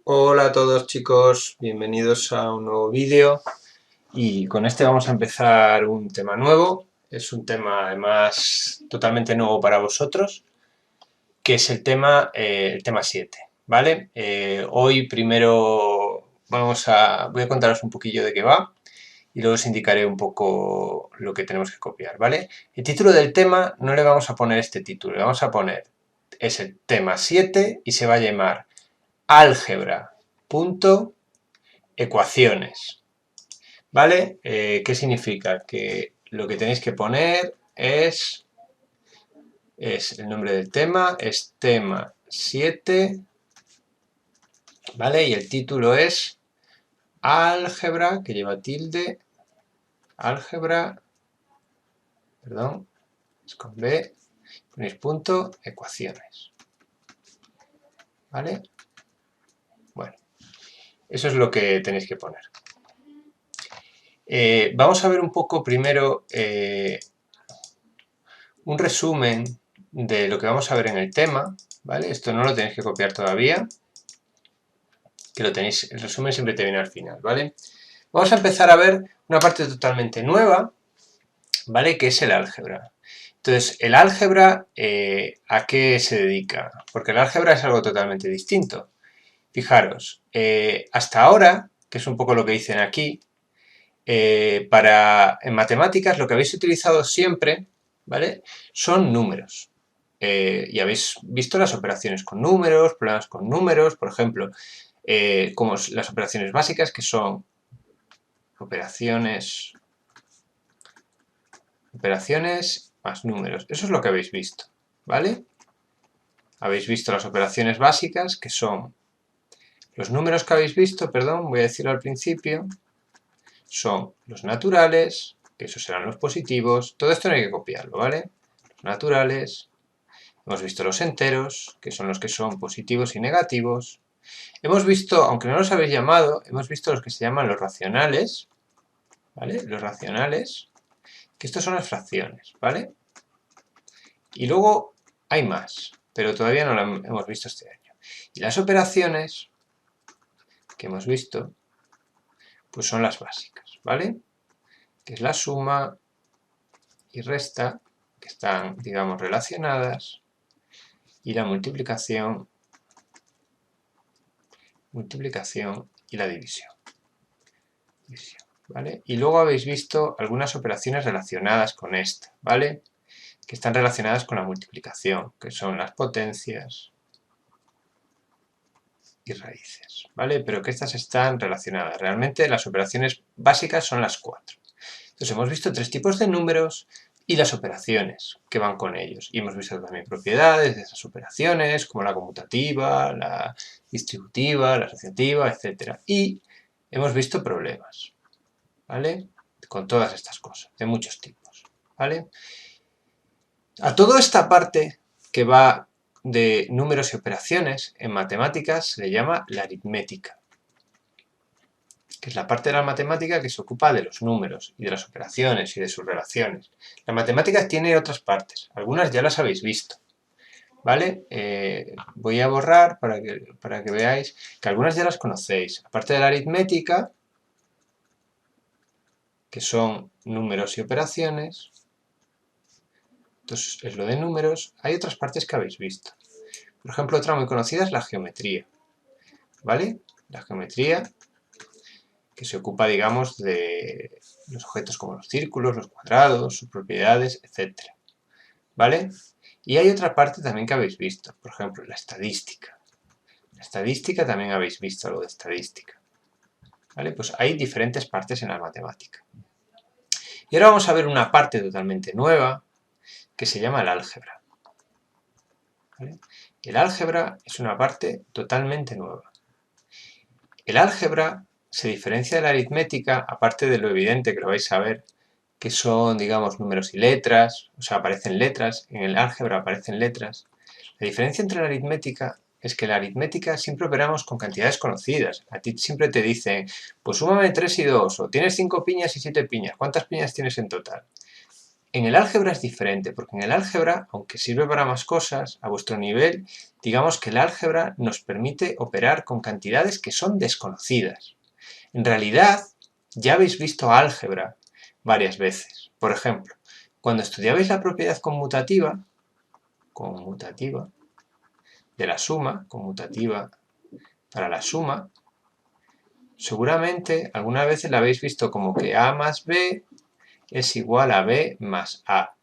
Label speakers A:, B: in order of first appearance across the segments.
A: Hola a todos chicos, bienvenidos a un nuevo vídeo y con este vamos a empezar un tema nuevo. Es un tema además totalmente nuevo para vosotros, que es el tema 7, ¿vale? Hoy primero voy a contaros un poquillo de qué va y luego os indicaré un poco lo que tenemos que copiar, ¿vale? El título del tema no le vamos a poner este título, le vamos a poner, es el tema 7 y se va a llamar álgebra. Ecuaciones, ¿vale? ¿Qué significa? Que lo que tenéis que poner es el nombre del tema, es tema 7, ¿vale? Y el título es álgebra, que lleva tilde, álgebra, perdón, es con B, ponéis punto, ecuaciones, ¿vale? Bueno, eso es lo que tenéis que poner. Vamos a ver un poco primero un resumen de lo que vamos a ver en el tema, ¿vale? Esto no lo tenéis que copiar todavía, que lo tenéis, el resumen siempre te viene al final, ¿vale? Vamos a empezar a ver una parte totalmente nueva, ¿vale? Que es el álgebra. Entonces, el álgebra, ¿a qué se dedica? Porque el álgebra es algo totalmente distinto. Fijaros, hasta ahora, que es un poco lo que dicen aquí, en matemáticas lo que habéis utilizado siempre, ¿vale? Son números. Y habéis visto las operaciones con números, problemas con números, por ejemplo, como las operaciones básicas, que son operaciones más números. Eso es lo que habéis visto, ¿vale? Habéis visto las operaciones básicas, que son los números que habéis visto, perdón, voy a decirlo al principio, son los naturales, que esos serán los positivos. Todo esto no hay que copiarlo, ¿vale? Los naturales. Hemos visto los enteros, que son los que son positivos y negativos. Hemos visto, aunque no los habéis llamado, hemos visto los que se llaman los racionales, ¿vale? Los racionales, que estos son las fracciones, ¿vale? Y luego hay más, pero todavía no lo hemos visto este año. Y las operaciones que hemos visto, pues son las básicas, ¿vale? Que es la suma y resta, que están, digamos, relacionadas, y la multiplicación y la división. ¿Vale? Y luego habéis visto algunas operaciones relacionadas con esta, ¿vale? Que están relacionadas con la multiplicación, que son las potencias y raíces, ¿vale? Pero que estas están relacionadas. Realmente las operaciones básicas son las 4. Entonces hemos visto 3 tipos de números y las operaciones que van con ellos. Y hemos visto también propiedades de esas operaciones, como la conmutativa, la distributiva, la asociativa, etc. Y hemos visto problemas, ¿vale? Con todas estas cosas, de muchos tipos, ¿vale? A toda esta parte que va de números y operaciones, en matemáticas se le llama la aritmética, que es la parte de la matemática que se ocupa de los números y de las operaciones y de sus relaciones. La matemática tiene otras partes, algunas ya las habéis visto, ¿vale? Voy a borrar para que veáis que algunas ya las conocéis. Aparte de la aritmética, que son números y operaciones, entonces es lo de números, hay otras partes que habéis visto. Por ejemplo, otra muy conocida es la geometría, ¿vale? La geometría que se ocupa, digamos, de los objetos como los círculos, los cuadrados, sus propiedades, etc. ¿Vale? Y hay otra parte también que habéis visto, por ejemplo, la estadística. La estadística también habéis visto algo de estadística. ¿Vale? Pues hay diferentes partes en la matemática. Y ahora vamos a ver una parte totalmente nueva que se llama el álgebra. ¿Vale? El álgebra es una parte totalmente nueva. El álgebra se diferencia de la aritmética, aparte de lo evidente que lo vais a ver, que son, digamos, números y letras, o sea, aparecen letras, en el álgebra aparecen letras. La diferencia entre la aritmética es que en la aritmética siempre operamos con cantidades conocidas. A ti siempre te dicen, pues súmame 3 y 2, o tienes 5 piñas y 7 piñas, ¿cuántas piñas tienes en total? En el álgebra es diferente, porque en el álgebra, aunque sirve para más cosas, a vuestro nivel, digamos que el álgebra nos permite operar con cantidades que son desconocidas. En realidad, ya habéis visto álgebra varias veces. Por ejemplo, cuando estudiabais la propiedad conmutativa de la suma, conmutativa para la suma, seguramente algunas veces la habéis visto como que A más B es igual a B más A.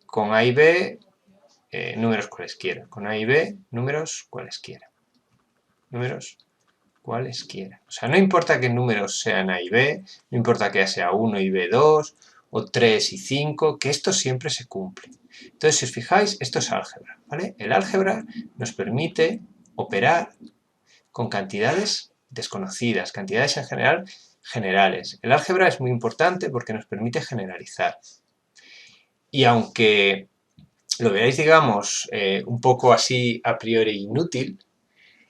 A: Con A y B, números cualesquiera. Con A y B, números cualesquiera. Números cualesquiera. O sea, no importa qué números sean A y B, no importa que sea 1 y B2, o 3 y 5, que esto siempre se cumple. Entonces, si os fijáis, esto es álgebra, ¿vale? El álgebra nos permite operar con cantidades desconocidas, cantidades en general generales. El álgebra es muy importante porque nos permite generalizar. Y aunque lo veáis, digamos, un poco así a priori inútil,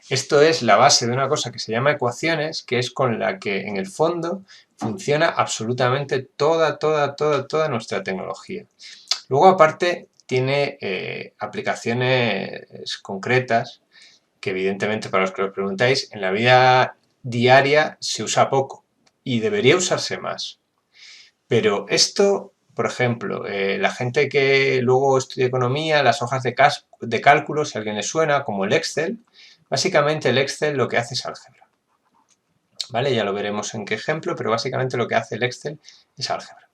A: esto es la base de una cosa que se llama ecuaciones, que es con la que en el fondo funciona absolutamente toda nuestra tecnología. Luego, aparte, tiene aplicaciones concretas que evidentemente, para los que os preguntáis, en la vida diaria se usa poco y debería usarse más. Pero esto, por ejemplo, la gente que luego estudia economía, las hojas de cálculo, si a alguien le suena, como el Excel, básicamente el Excel lo que hace es álgebra. ¿Vale? Ya lo veremos en qué ejemplo, pero básicamente lo que hace el Excel es álgebra.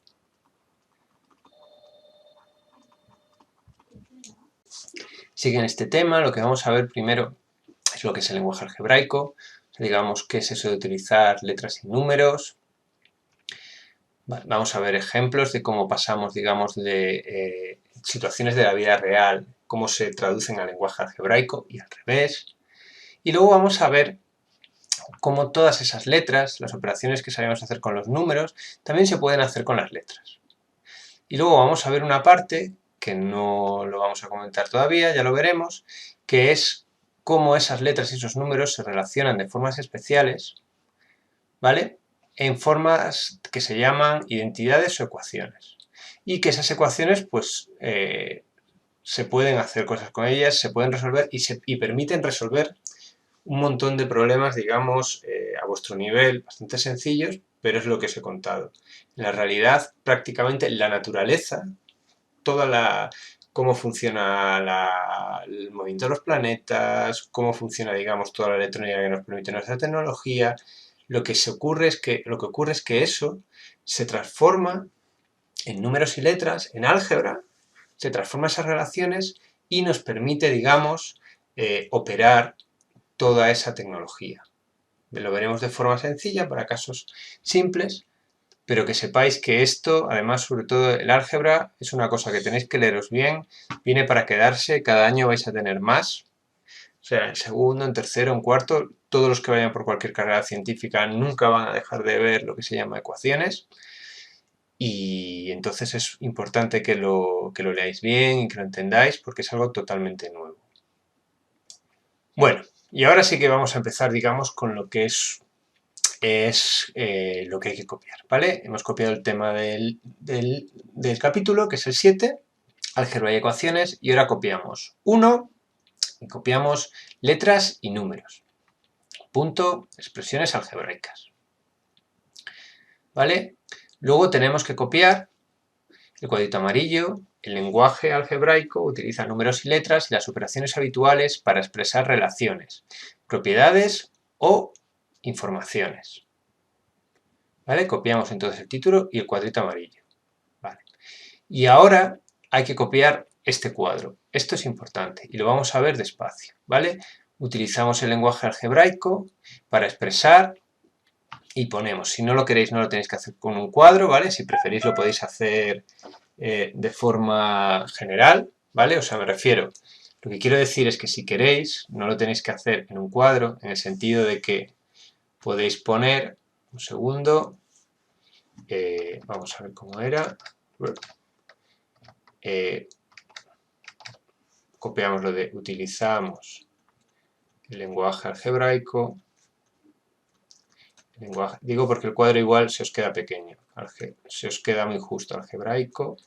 A: Sigue en este tema, lo que vamos a ver primero es lo que es el lenguaje algebraico, digamos qué es eso de utilizar letras y números. Vamos a ver ejemplos de cómo pasamos, digamos, de situaciones de la vida real, cómo se traducen al lenguaje algebraico y al revés. Y luego vamos a ver cómo todas esas letras, las operaciones que sabemos hacer con los números, también se pueden hacer con las letras. Y luego vamos a ver una parte, que no lo vamos a comentar todavía, ya lo veremos, que es cómo esas letras y esos números se relacionan de formas especiales, ¿vale? En formas que se llaman identidades o ecuaciones. Y que esas ecuaciones, pues, se pueden hacer cosas con ellas, se pueden resolver y permiten resolver un montón de problemas, digamos, a vuestro nivel, bastante sencillos, pero es lo que os he contado. En la realidad, prácticamente la naturaleza, cómo funciona el movimiento de los planetas, cómo funciona, digamos, toda la electrónica que nos permite nuestra tecnología, lo que ocurre es que eso se transforma en números y letras, en álgebra, se transforma esas relaciones y nos permite, digamos, operar toda esa tecnología. Lo veremos de forma sencilla para casos simples, pero que sepáis que esto, además, sobre todo el álgebra, es una cosa que tenéis que leeros bien, viene para quedarse, cada año vais a tener más, o sea, en segundo, en tercero, en cuarto, todos los que vayan por cualquier carrera científica nunca van a dejar de ver lo que se llama ecuaciones, y entonces es importante que lo leáis bien y que lo entendáis porque es algo totalmente nuevo. Bueno, y ahora sí que vamos a empezar, digamos, con lo que es lo que hay que copiar, ¿vale? Hemos copiado el tema del capítulo, que es el 7, álgebra y ecuaciones, y ahora copiamos 1 y copiamos letras y números. Punto, expresiones algebraicas. ¿Vale? Luego tenemos que copiar el cuadrito amarillo. El lenguaje algebraico utiliza números y letras y las operaciones habituales para expresar relaciones, propiedades o informaciones. ¿Vale? Copiamos entonces el título y el cuadrito amarillo. ¿Vale? Y ahora hay que copiar este cuadro. Esto es importante y lo vamos a ver despacio. ¿Vale? Utilizamos el lenguaje algebraico para expresar y ponemos. Si no lo queréis, no lo tenéis que hacer con un cuadro, ¿vale? Si preferís, lo podéis hacer de forma general, ¿vale? O sea, me refiero, lo que quiero decir es que si queréis, no lo tenéis que hacer en un cuadro, en el sentido de que podéis poner, un segundo, vamos a ver cómo era, copiamos lo de utilizamos el lenguaje algebraico, lenguaje. Digo porque el cuadro igual se os queda pequeño, se os queda muy justo. Algebraico,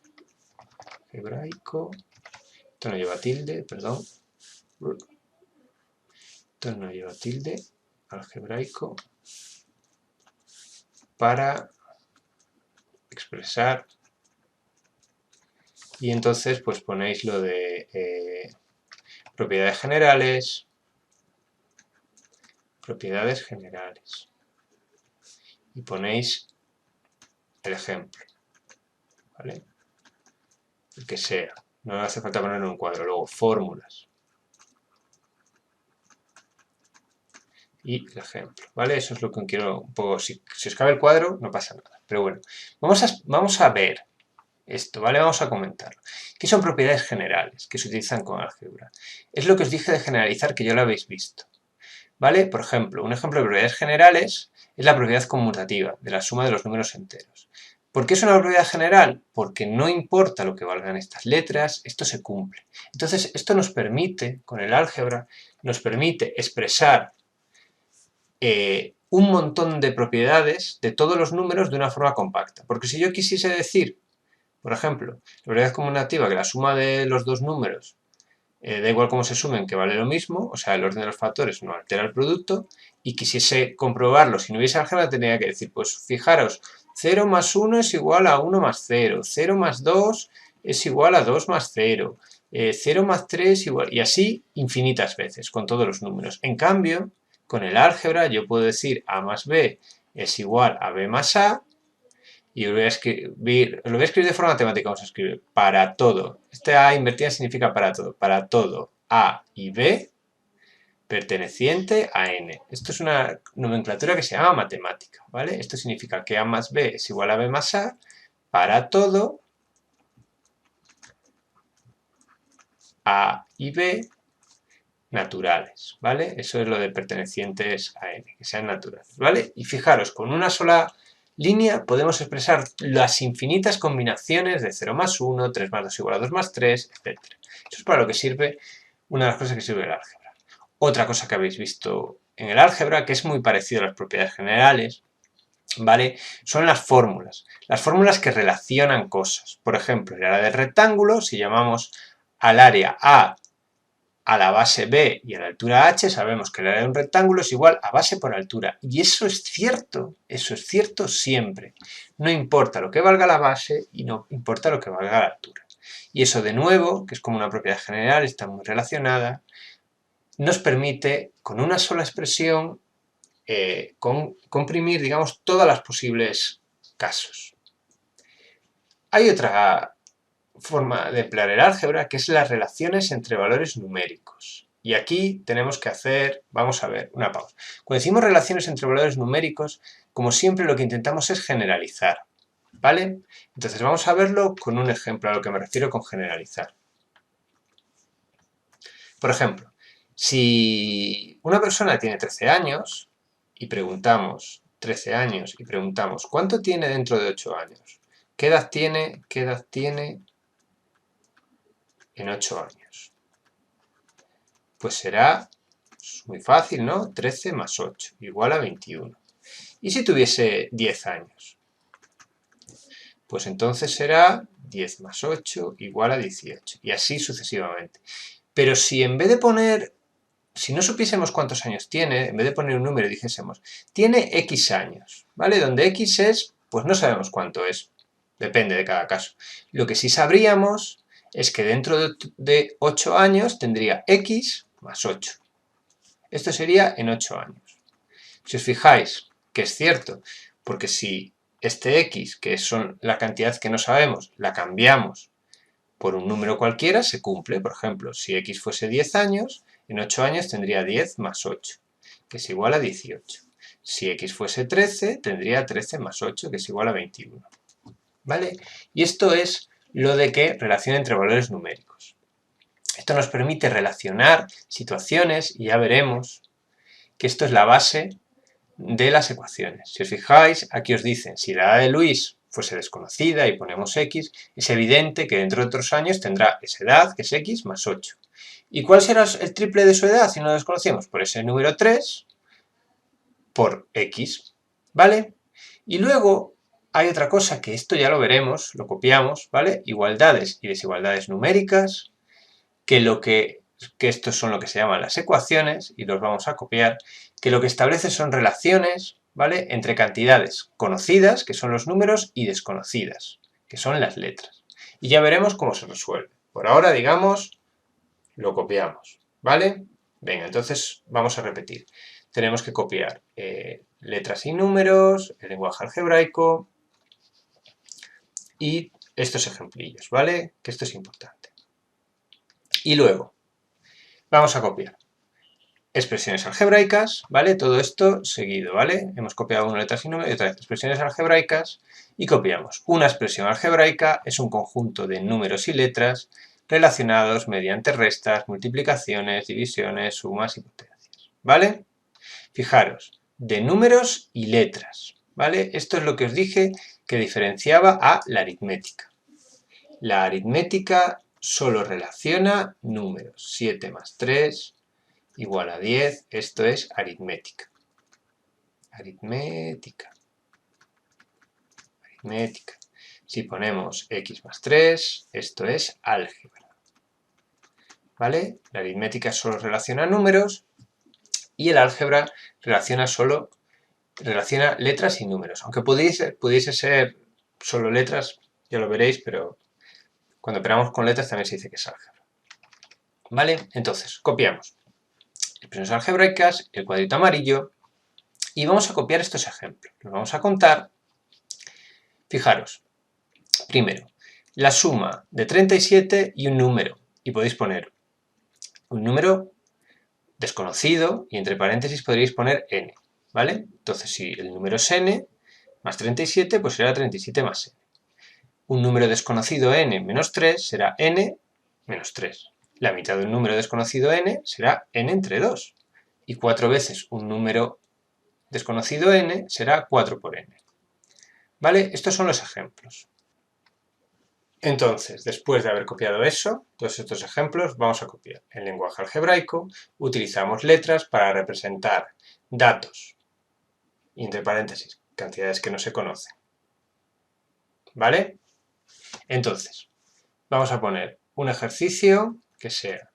A: esto no lleva tilde, perdón. Esto no lleva tilde, algebraico, para expresar. Y entonces pues ponéis lo de propiedades generales, y ponéis el ejemplo, ¿vale? El que sea, no hace falta ponerlo en un cuadro. Luego fórmulas y el ejemplo, ¿vale? Eso es lo que quiero un poco. Si os cabe el cuadro no pasa nada, pero bueno, vamos a ver esto, ¿vale? Vamos a comentarlo. ¿Qué son propiedades generales que se utilizan con álgebra? Es lo que os dije de generalizar, que ya lo habéis visto, ¿vale? Por ejemplo, un ejemplo de propiedades generales es la propiedad conmutativa de la suma de los números enteros. ¿Por qué es una propiedad general? Porque no importa lo que valgan estas letras, esto se cumple. Entonces, esto nos permite, con el álgebra, nos permite expresar un montón de propiedades de todos los números de una forma compacta. Porque si yo quisiese decir, por ejemplo, la propiedad conmutativa que la suma de los dos números da igual cómo se sumen, que vale lo mismo, o sea, el orden de los factores no altera el producto, y quisiese comprobarlo, si no hubiese álgebra, tendría que decir, pues fijaros, 0 más 1 es igual a 1 más 0, 0 más 2 es igual a 2 más 0, 0 más 3 igual, y así infinitas veces, con todos los números. En cambio, con el álgebra yo puedo decir a más b es igual a b más a, y lo voy a escribir de forma matemática, vamos a escribir para todo. Esta A invertida significa para todo A y B perteneciente a N. Esto es una nomenclatura que se llama matemática, ¿vale? Esto significa que A más B es igual a B más A para todo A y B naturales, ¿vale? Eso es lo de pertenecientes a N, que sean naturales, ¿vale? Y fijaros, con una sola línea podemos expresar las infinitas combinaciones de 0 más 1, 3 más 2 igual a 2 más 3, etc. Eso es para lo que sirve, una de las cosas que sirve el álgebra. Otra cosa que habéis visto en el álgebra, que es muy parecido a las propiedades generales, ¿vale? Son las fórmulas que relacionan cosas. Por ejemplo, el área del rectángulo, si llamamos al área a la base b y a la altura h, sabemos que el área de un rectángulo es igual a base por altura. Y eso es cierto siempre. No importa lo que valga la base y no importa lo que valga la altura. Y eso de nuevo, que es como una propiedad general, está muy relacionada, nos permite con una sola expresión comprimir, digamos, todas las posibles casos. Hay otra forma de emplear el álgebra, que es las relaciones entre valores numéricos. Y aquí tenemos que hacer, vamos a ver, una pausa. Cuando decimos relaciones entre valores numéricos, como siempre lo que intentamos es generalizar, ¿vale? Entonces vamos a verlo con un ejemplo a lo que me refiero con generalizar. Por ejemplo, si una persona tiene 13 años y preguntamos, 13 años, y preguntamos, ¿cuánto tiene dentro de 8 años? ¿Qué edad tiene en 8 años? Pues será muy fácil, ¿no? 13 más 8, igual a 21. ¿Y si tuviese 10 años? Pues entonces será 10 más 8 igual a 18, y así sucesivamente. Pero si en vez de poner, si no supiésemos cuántos años tiene, en vez de poner un número dijésemos, tiene X años, ¿vale? Donde X es, pues no sabemos cuánto es, depende de cada caso. Lo que sí sabríamos es que dentro de 8 años tendría X más 8. Esto sería en 8 años. Si os fijáis que es cierto, porque si este X, que son la cantidad que no sabemos, la cambiamos por un número cualquiera, se cumple. Por ejemplo, si X fuese 10 años, en 8 años tendría 10 más 8, que es igual a 18. Si X fuese 13, tendría 13 más 8, que es igual a 21. ¿Vale? Y esto es lo de que relación entre valores numéricos. Esto nos permite relacionar situaciones y ya veremos que esto es la base de las ecuaciones. Si os fijáis, aquí os dicen, si la edad de Luis fuese desconocida y ponemos X, es evidente que dentro de otros años tendrá esa edad, que es X más 8. ¿Y cuál será el triple de su edad si no lo desconocemos? Por ese número 3 por X. ¿vale? Y luego hay otra cosa que esto ya lo veremos, lo copiamos, ¿vale? Igualdades y desigualdades numéricas, que estos son lo que se llaman las ecuaciones, y los vamos a copiar, que lo que establece son relaciones, ¿vale? Entre cantidades conocidas, que son los números, y desconocidas, que son las letras. Y ya veremos cómo se resuelve. Por ahora, digamos, lo copiamos, ¿vale? Venga, entonces vamos a repetir. Tenemos que copiar letras y números, el lenguaje algebraico y estos ejemplillos, ¿vale? Que esto es importante. Y luego, vamos a copiar expresiones algebraicas, ¿vale? Todo esto seguido, ¿vale? Hemos copiado una letras y números y otra vez expresiones algebraicas y copiamos. Una expresión algebraica es un conjunto de números y letras relacionados mediante restas, multiplicaciones, divisiones, sumas y potencias, ¿vale? Fijaros, de números y letras, ¿vale? Esto es lo que os dije que diferenciaba a la aritmética. La aritmética solo relaciona números. 7 más 3 igual a 10. Esto es aritmética. Aritmética. Aritmética. Si ponemos x más 3, esto es álgebra. ¿Vale? La aritmética solo relaciona números y el álgebra relaciona letras y números. Aunque pudiese ser solo letras, ya lo veréis, pero cuando operamos con letras también se dice que es álgebra. ¿Vale? Entonces, copiamos expresiones algebraicas, el cuadrito amarillo, y vamos a copiar estos ejemplos. Los vamos a contar. Fijaros, primero, la suma de 37 y un número. Y podéis poner un número desconocido y entre paréntesis podréis poner n, ¿vale? Entonces, si el número es n más 37, pues será 37 más n. Un número desconocido n menos 3 será n menos 3. La mitad de un número desconocido n será n entre 2. Y 4 veces un número desconocido n será 4 por n. ¿Vale? Estos son los ejemplos. Entonces, después de haber copiado eso, todos estos ejemplos, vamos a copiar el lenguaje algebraico. Utilizamos letras para representar datos y entre paréntesis, cantidades que no se conocen. ¿Vale? Entonces, vamos a poner un ejercicio que sea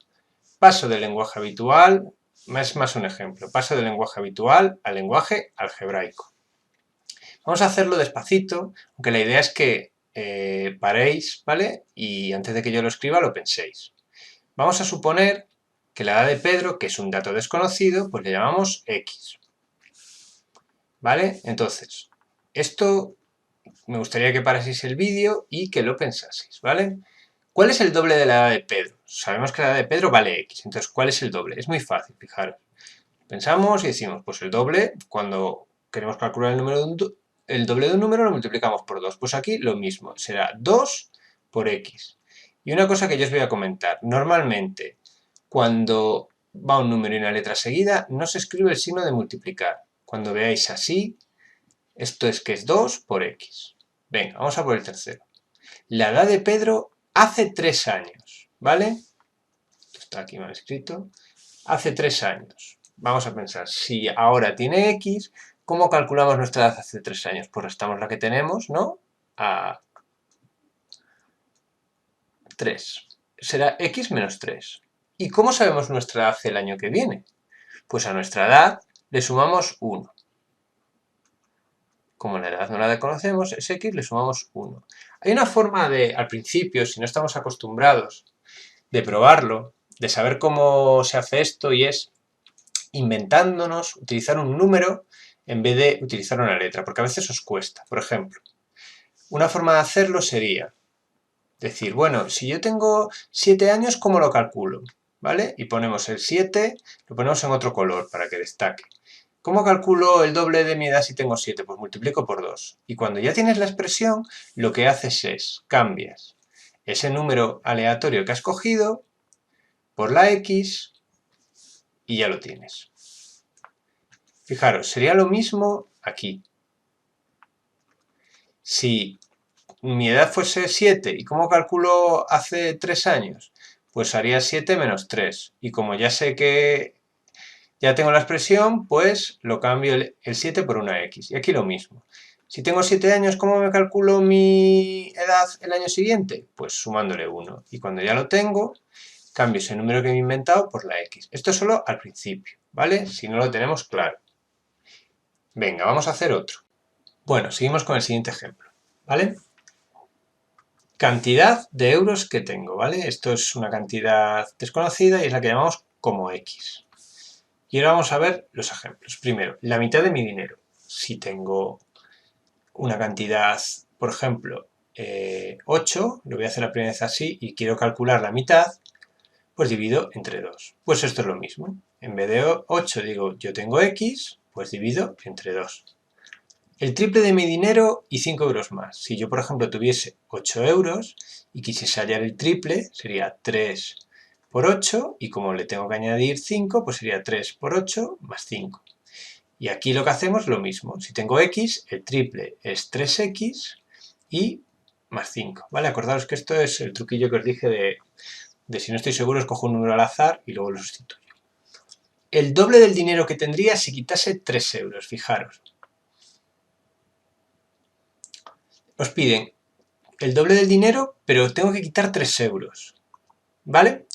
A: paso del lenguaje habitual, es más un ejemplo, paso del lenguaje habitual al lenguaje algebraico. Vamos a hacerlo despacito, aunque la idea es que paréis, ¿vale? Y antes de que yo lo escriba lo penséis. Vamos a suponer que la edad de Pedro, que es un dato desconocido, pues le llamamos X. ¿Vale? Entonces, esto me gustaría que paraseis el vídeo y que lo pensaseis, ¿vale? ¿Cuál es el doble de la edad de Pedro? Sabemos que la edad de Pedro vale X, entonces ¿cuál es el doble? Es muy fácil, fijaros. Pensamos y decimos, pues el doble, cuando queremos calcular el doble de un número lo multiplicamos por 2. Pues aquí lo mismo, será 2 por X. Y una cosa que yo os voy a comentar, normalmente cuando va un número y una letra seguida, no se escribe el signo de multiplicar. Cuando veáis así, esto es que es 2 por X. Venga, vamos a por el tercero. La edad de Pedro hace 3 años, ¿vale? Esto está aquí mal escrito. Hace 3 años. Vamos a pensar, si ahora tiene X, ¿cómo calculamos nuestra edad hace 3 años? Pues restamos la que tenemos, ¿no? A 3. Será X menos 3. ¿Y cómo sabemos nuestra edad el año que viene? Pues a nuestra edad le sumamos 1. Como la edad no la conocemos, es X, le sumamos 1. Hay una forma de, al principio, si no estamos acostumbrados, de probarlo, de saber cómo se hace esto, y es inventándonos utilizar un número en vez de utilizar una letra, porque a veces os cuesta. Por ejemplo, una forma de hacerlo sería decir, bueno, si yo tengo 7 años, ¿cómo lo calculo? ¿Vale? Y ponemos el 7, lo ponemos en otro color para que destaque. ¿Cómo calculo el doble de mi edad si tengo 7? Pues multiplico por 2. Y cuando ya tienes la expresión, lo que haces es, cambias ese número aleatorio que has cogido por la X y ya lo tienes. Fijaros, sería lo mismo aquí. Si mi edad fuese 7, ¿y cómo calculo hace 3 años? Pues haría 7 menos 3. Y como ya sé que Ya tengo la expresión, pues lo cambio el 7 por una X. Y aquí lo mismo. Si tengo 7 años, ¿cómo me calculo mi edad el año siguiente? Pues sumándole 1. Y cuando ya lo tengo, cambio ese número que me he inventado por la X. Esto es solo al principio, ¿vale? Si no lo tenemos claro. Venga, vamos a hacer otro. Bueno, seguimos con el siguiente ejemplo, ¿vale? Cantidad de euros que tengo, ¿vale? Esto es una cantidad desconocida y es la que llamamos como X. Y ahora vamos a ver los ejemplos. Primero, la mitad de mi dinero. Si tengo una cantidad, por ejemplo, 8, lo voy a hacer la primera vez así y quiero calcular la mitad, pues divido entre 2. Pues esto es lo mismo. En vez de 8 digo yo tengo X, pues divido entre 2. El triple de mi dinero y 5 euros más. Si yo, por ejemplo, tuviese 8 euros y quisiese hallar el triple, sería 3 por 8, y como le tengo que añadir 5, pues sería 3 por 8 más 5. Y aquí lo que hacemos es lo mismo. Si tengo X, el triple es 3X y más 5, ¿vale? Acordaos que esto es el truquillo que os dije de si no estoy seguro, escojo un número al azar y luego lo sustituyo. El doble del dinero que tendría si quitase 3 euros, fijaros. Os piden el doble del dinero, pero tengo que quitar 3 euros, ¿vale?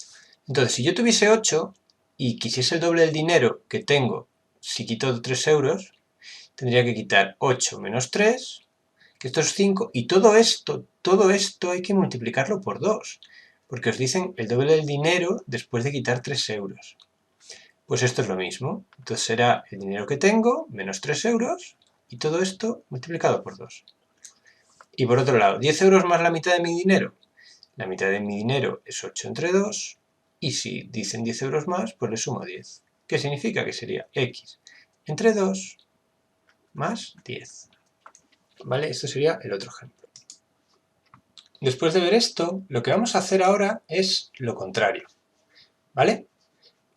A: Entonces, si yo tuviese 8 y quisiese el doble del dinero que tengo si quito 3 euros, tendría que quitar 8 menos 3, que esto es 5, y todo esto hay que multiplicarlo por 2, porque os dicen el doble del dinero después de quitar 3 euros. Pues esto es lo mismo, entonces será el dinero que tengo menos 3 euros, y todo esto multiplicado por 2. Y por otro lado, 10 euros más la mitad de mi dinero. La mitad de mi dinero es 8 entre 2, y si dicen 10 euros más, pues le sumo 10. ¿Qué significa? Que sería X entre 2 más 10. ¿Vale? Esto sería el otro ejemplo. Después de ver esto, lo que vamos a hacer ahora es lo contrario, ¿vale?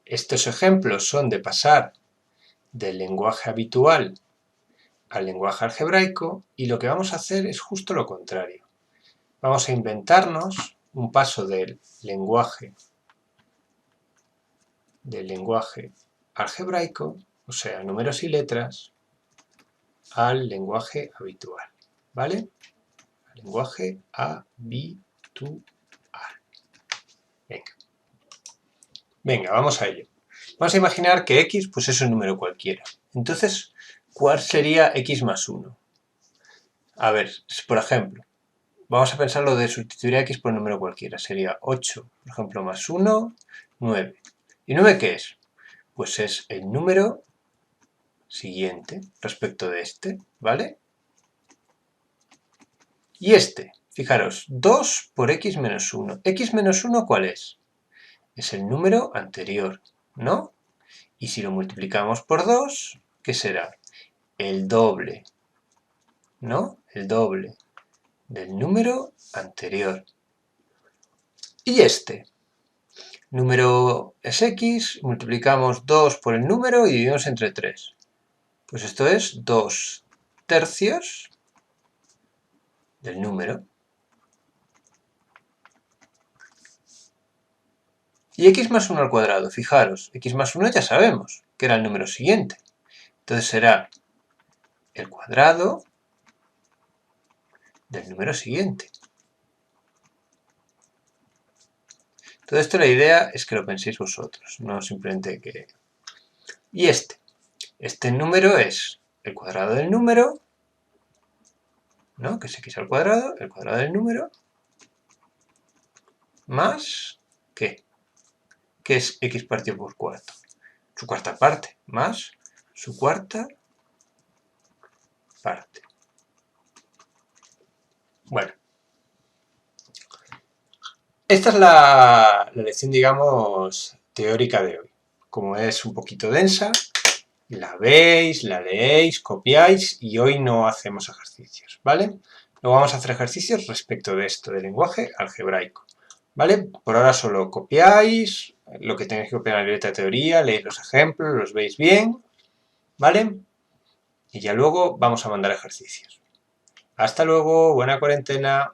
A: Estos ejemplos son de pasar del lenguaje habitual al lenguaje algebraico, y lo que vamos a hacer es justo lo contrario. Vamos a inventarnos un paso del lenguaje algebraico, o sea, números y letras, al lenguaje habitual, ¿vale? Al lenguaje habitual. Venga, vamos a ello. Vamos a imaginar que X pues es un número cualquiera. Entonces, ¿cuál sería X más 1? A ver, por ejemplo, vamos a pensar lo de sustituir a X por un número cualquiera. Sería 8, por ejemplo, más 1, 9. ¿Y 9 qué es? Pues es el número siguiente respecto de este, ¿vale? Y este, fijaros, 2 por X menos 1. ¿X menos 1 cuál es? Es el número anterior, ¿no? Y si lo multiplicamos por 2, ¿qué será? El doble, ¿no? El doble del número anterior. Y este número es X, multiplicamos 2 por el número y dividimos entre 3. Pues esto es 2 tercios del número. Y X más 1 al cuadrado, fijaros, X más 1 ya sabemos que era el número siguiente. Entonces será el cuadrado del número siguiente. Todo esto la idea es que lo penséis vosotros, no simplemente que... Y este número es el cuadrado del número, ¿no? Que es X al cuadrado, el cuadrado del número, más, ¿qué? ¿Qué es X partido por cuarto? Su cuarta parte, más su cuarta parte. Bueno, esta es la lección, digamos, teórica de hoy. Como es un poquito densa, la veis, la leéis, copiáis, y hoy no hacemos ejercicios, ¿vale? Luego vamos a hacer ejercicios respecto de esto, del lenguaje algebraico, ¿vale? Por ahora solo copiáis lo que tenéis que copiar en la libreta de teoría, leéis los ejemplos, los veis bien, ¿vale? Y ya luego vamos a mandar ejercicios. Hasta luego, buena cuarentena.